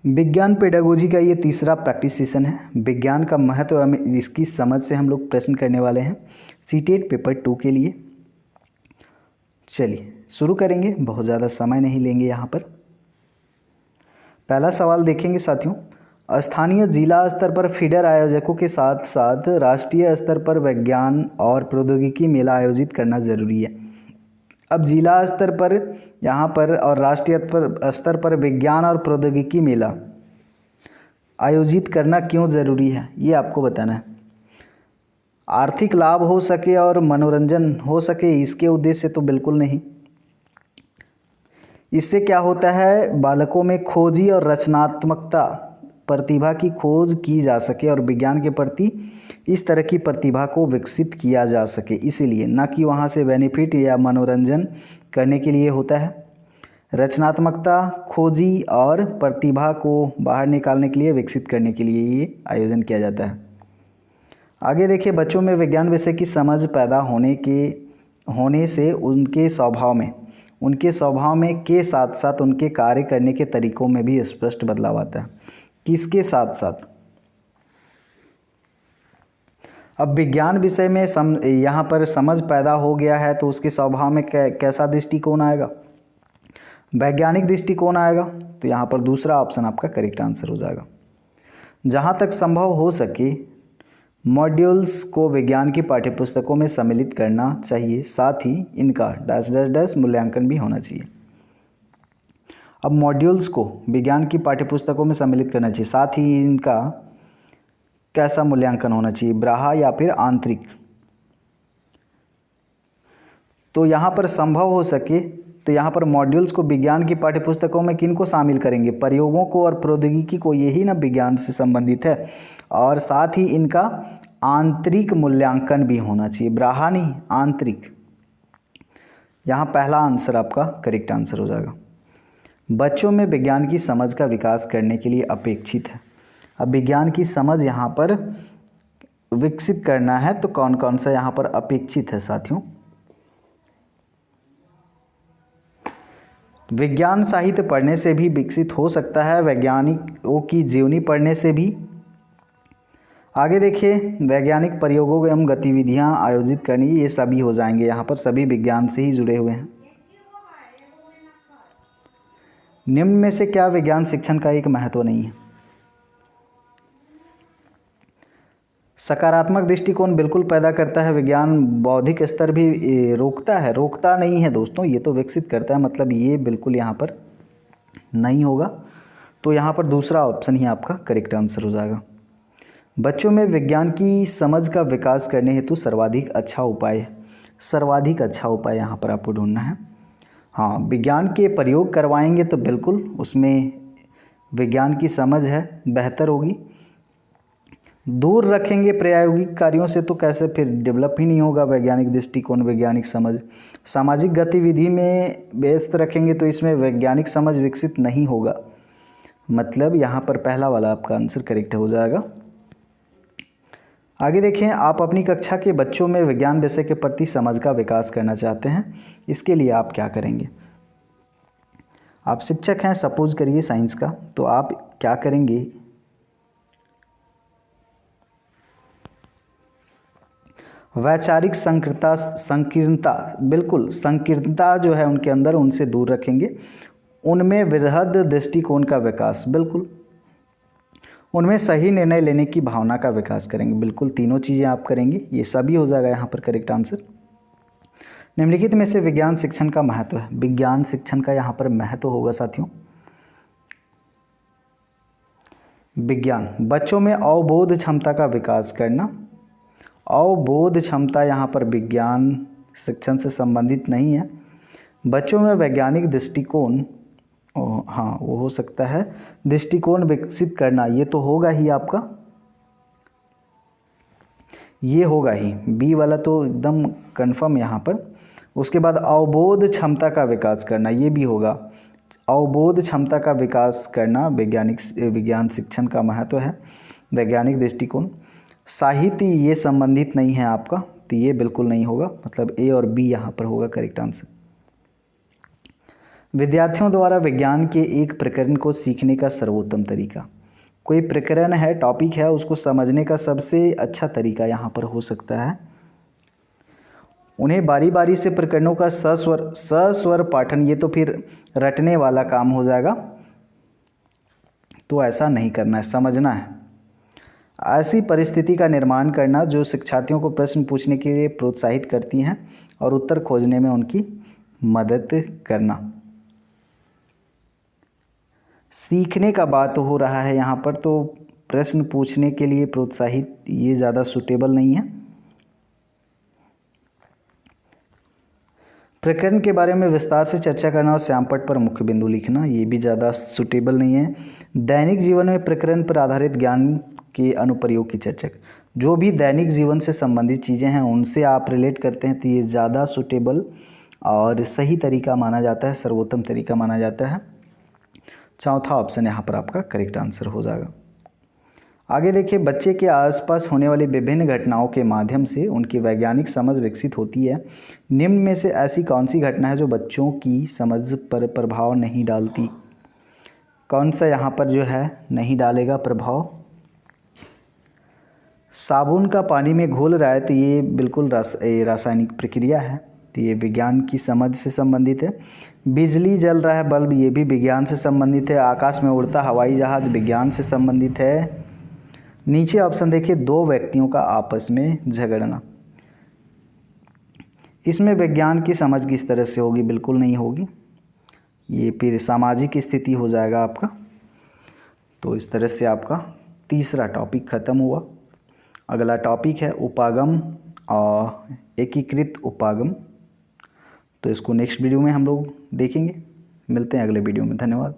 विज्ञान पेडागोजी का ये तीसरा प्रैक्टिस सेशन है। विज्ञान का महत्व हमें इसकी समझ से हम लोग प्रश्न करने वाले हैं सीटेट पेपर 2 के लिए। चलिए शुरू करेंगे, बहुत ज़्यादा समय नहीं लेंगे। यहाँ पर पहला सवाल देखेंगे साथियों, स्थानीय जिला स्तर पर फीडर आयोजकों के साथ साथ राष्ट्रीय स्तर पर विज्ञान और प्रौद्योगिकी मेला आयोजित करना जरूरी है। अब जिला स्तर पर यहाँ पर और राष्ट्रीय स्तर पर विज्ञान और प्रौद्योगिकी मेला आयोजित करना क्यों ज़रूरी है, ये आपको बताना है। आर्थिक लाभ हो सके और मनोरंजन हो सके, इसके उद्देश्य से तो बिल्कुल नहीं। इससे क्या होता है, बालकों में खोजी और रचनात्मकता प्रतिभा की खोज की जा सके और विज्ञान के प्रति इस तरह की प्रतिभा को विकसित किया जा सके, इसीलिए ना कि वहाँ से बेनिफिट या मनोरंजन करने के लिए होता है। रचनात्मकता, खोजी और प्रतिभा को बाहर निकालने के लिए, विकसित करने के लिए ये आयोजन किया जाता है। आगे देखिए, बच्चों में विज्ञान विषय की समझ पैदा होने से उनके स्वभाव में के साथ साथ उनके कार्य करने के तरीकों में भी स्पष्ट बदलाव आता है। किसके साथ साथ? अब विज्ञान विषय में यहाँ पर समझ पैदा हो गया है तो उसके स्वभाव में कैसा दृष्टिकोण आएगा? वैज्ञानिक दृष्टिकोण आएगा। तो यहाँ पर दूसरा ऑप्शन आपका करेक्ट आंसर हो जाएगा। जहाँ तक संभव हो सके मॉड्यूल्स को विज्ञान की पाठ्यपुस्तकों में सम्मिलित करना चाहिए, साथ ही इनका डैश डैश डैश मूल्यांकन भी होना चाहिए। अब मॉड्यूल्स को विज्ञान की पाठ्यपुस्तकों में सम्मिलित करना चाहिए, साथ ही इनका कैसा मूल्यांकन होना चाहिए, बाह्य या फिर आंतरिक? तो यहाँ पर संभव हो सके तो यहाँ पर मॉड्यूल्स को विज्ञान की पाठ्यपुस्तकों में किन को शामिल करेंगे? प्रयोगों को और प्रौद्योगिकी को, यही ना विज्ञान से संबंधित है। और साथ ही इनका आंतरिक मूल्यांकन भी होना चाहिए, बाह्य नहीं, आंतरिक। यहाँ पहला आंसर आपका करेक्ट आंसर हो जाएगा। बच्चों में विज्ञान की समझ का विकास करने के लिए अपेक्षित है। अब विज्ञान की समझ यहाँ पर विकसित करना है तो कौन कौन सा यहाँ पर अपेक्षित है साथियों? विज्ञान साहित्य पढ़ने से भी विकसित हो सकता है, वैज्ञानिकों की जीवनी पढ़ने से भी। आगे देखिए, वैज्ञानिक प्रयोगों एवं गतिविधियां आयोजित करनी, ये सभी हो जाएंगे। यहाँ पर सभी विज्ञान से ही जुड़े हुए हैं। निम्न में से क्या विज्ञान शिक्षण का एक महत्व नहीं है? सकारात्मक दृष्टिकोण बिल्कुल पैदा करता है। विज्ञान बौद्धिक स्तर भी रोकता नहीं है दोस्तों, ये तो विकसित करता है, मतलब ये बिल्कुल यहाँ पर नहीं होगा। तो यहाँ पर दूसरा ऑप्शन ही आपका करेक्ट आंसर हो जाएगा। बच्चों में विज्ञान की समझ का विकास करने हेतु सर्वाधिक अच्छा उपाय यहाँ पर आपको ढूंढना है। हाँ, विज्ञान के प्रयोग करवाएंगे तो बिल्कुल उसमें विज्ञान की समझ है बेहतर होगी। दूर रखेंगे प्रायोगिक कार्यों से तो कैसे फिर डेवलप ही नहीं होगा वैज्ञानिक दृष्टिकोण, वैज्ञानिक समझ। सामाजिक गतिविधि में व्यस्त रखेंगे तो इसमें वैज्ञानिक समझ विकसित नहीं होगा। मतलब यहाँ पर पहला वाला आपका आंसर करेक्ट हो जाएगा। आगे देखें, आप अपनी कक्षा के बच्चों में विज्ञान विषय के प्रति समझ का विकास करना चाहते हैं, इसके लिए आप क्या करेंगे? आप शिक्षक हैं सपोज करिए साइंस का, तो आप क्या करेंगे? वैचारिक संकीर्णता, बिल्कुल संकीर्णता जो है उनके अंदर, उनसे दूर रखेंगे। उनमें वृहद दृष्टिकोण का विकास, बिल्कुल। उनमें सही निर्णय लेने की भावना का विकास करेंगे, बिल्कुल। तीनों चीज़ें आप करेंगे, ये सभी हो जाएगा यहाँ पर करेक्ट आंसर। निम्नलिखित में से विज्ञान शिक्षण का महत्व है। विज्ञान शिक्षण का यहाँ पर महत्व होगा साथियों, विज्ञान बच्चों में अवबोध क्षमता का विकास करना। अवबोध क्षमता यहाँ पर विज्ञान शिक्षण से संबंधित नहीं है। बच्चों में वैज्ञानिक दृष्टिकोण, हाँ वो हो सकता है, दृष्टिकोण विकसित करना, ये तो होगा ही आपका, ये होगा ही, बी वाला तो एकदम कंफर्म यहाँ पर। उसके बाद अवबोध क्षमता का विकास करना, ये भी होगा। अवबोध क्षमता का विकास करना विज्ञान शिक्षण का महत्व है। वैज्ञानिक दृष्टिकोण, साहित्य ये संबंधित नहीं है आपका, तो ये बिल्कुल नहीं होगा, मतलब ए और बी यहाँ पर होगा करेक्ट आंसर। विद्यार्थियों द्वारा विज्ञान के एक प्रकरण को सीखने का सर्वोत्तम तरीका। कोई प्रकरण है, टॉपिक है, उसको समझने का सबसे अच्छा तरीका यहाँ पर हो सकता है उन्हें बारी बारी से प्रकरणों का सस्वर पाठन। ये तो फिर रटने वाला काम हो जाएगा, तो ऐसा नहीं करना है, समझना है। ऐसी परिस्थिति का निर्माण करना जो शिक्षार्थियों को प्रश्न पूछने के लिए प्रोत्साहित करती हैं और उत्तर खोजने में उनकी मदद करना। सीखने का बात हो रहा है यहाँ पर, तो प्रश्न पूछने के लिए प्रोत्साहित ये ज़्यादा सूटेबल नहीं है। प्रकरण के बारे में विस्तार से चर्चा करना और श्यामपट्ट पर मुख्य बिंदु लिखना, ये भी ज़्यादा सूटेबल नहीं है। दैनिक जीवन में प्रकरण पर आधारित ज्ञान के अनुप्रयोग की चर्चा। जो भी दैनिक जीवन से संबंधित चीज़ें हैं उनसे आप रिलेट करते हैं तो ये ज़्यादा सूटेबल और सही तरीका माना जाता है, सर्वोत्तम तरीका माना जाता है। चौथा ऑप्शन यहाँ पर आपका करेक्ट आंसर हो जाएगा। आगे देखिए, बच्चे के आसपास होने वाली विभिन्न घटनाओं के माध्यम से उनकी वैज्ञानिक समझ विकसित होती है। निम्न में से ऐसी कौन सी घटना है जो बच्चों की समझ पर प्रभाव नहीं डालती? कौन सा यहाँ पर जो है नहीं डालेगा प्रभाव? साबुन का पानी में घुल रहा है तो ये बिल्कुल रासायनिक प्रक्रिया है, तो ये विज्ञान की समझ से संबंधित है। बिजली जल रहा है बल्ब, ये भी विज्ञान से संबंधित है। आकाश में उड़ता हवाई जहाज़ विज्ञान से संबंधित है। नीचे ऑप्शन देखिए, दो व्यक्तियों का आपस में झगड़ना, इसमें विज्ञान की समझ किस तरह से होगी? बिल्कुल नहीं होगी, ये फिर सामाजिक स्थिति हो जाएगा आपका। तो इस तरह से आपका तीसरा टॉपिक ख़त्म हुआ। अगला टॉपिक है उपागम और एकीकृत उपागम, तो इसको नेक्स्ट वीडियो में हम लोग देखेंगे। मिलते हैं अगले वीडियो में, धन्यवाद।